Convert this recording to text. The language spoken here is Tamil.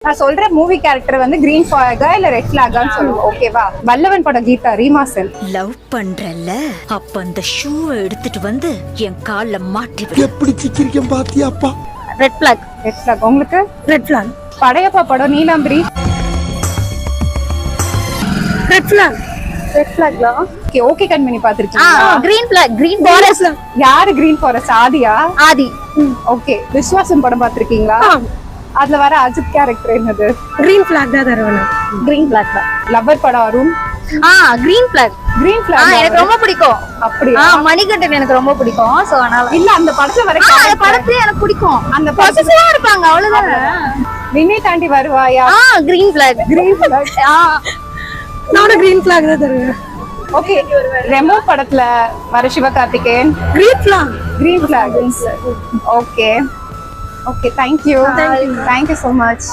நான் சொல்ற மூவி கேரக்டர் வந்து கிரீன் ஃபிளாகா இல்ல ரெட் ஃபிளாகான்னு சொல்லுவோம். ஓகேவா? வல்லவன் படம் கீதா ரீமாசல் லவ் பண்றல்ல, அப்ப அந்த ஷூவை எடுத்துட்டு வந்து என் கால்ல மாட்டி விடு. எப்படி சிக்கிரிக்கம் பாத்தியாப்பா? Red flag. Red flag. உங்களுக்கு? Red flag. படையப்பா படம் நீலாம்பரி. Red flag. ரெட் ஃபிளாக்ல ஓகே. ஓகே கண்மணி பாத்திருக்கீங்களா? Green flag. Green forest. யாரு கிரீன் ஃபாரஸ்ட்? ஆதியா? ஆதி. ஓகே. விஸ்வாசம் படம் பாத்திருக்கீங்களா? அதுல வர அஜித் கேரக்டர் என்னது? கிரீன் ஃபிளாக் தான் தருவேன். கிரீன் ஃபிளாக் தான். லவர் படம் Arun. Green flag. Green flag எனக்கு ரொம்ப பிடிக்கும். அப்படியா? மணிகண்டன் எனக்கு ரொம்ப பிடிக்கும். சோ அதனால இல்ல அந்த படத்துல வர அந்த படத்துல எனக்கு பிடிக்கும். அந்த பொசசிவா இருப்பாங்க அவ்வளவுதான். விண்ணை தாண்டி வருவாயா? Green flag. Green flag. நானும் கிரீன் ஃபிளாக் தான் தருவேன். ஓகே. ரெமோ படத்துல வர Sivakarthikeyan. Green flag. Green flag. Okay. Okay, thank you so much.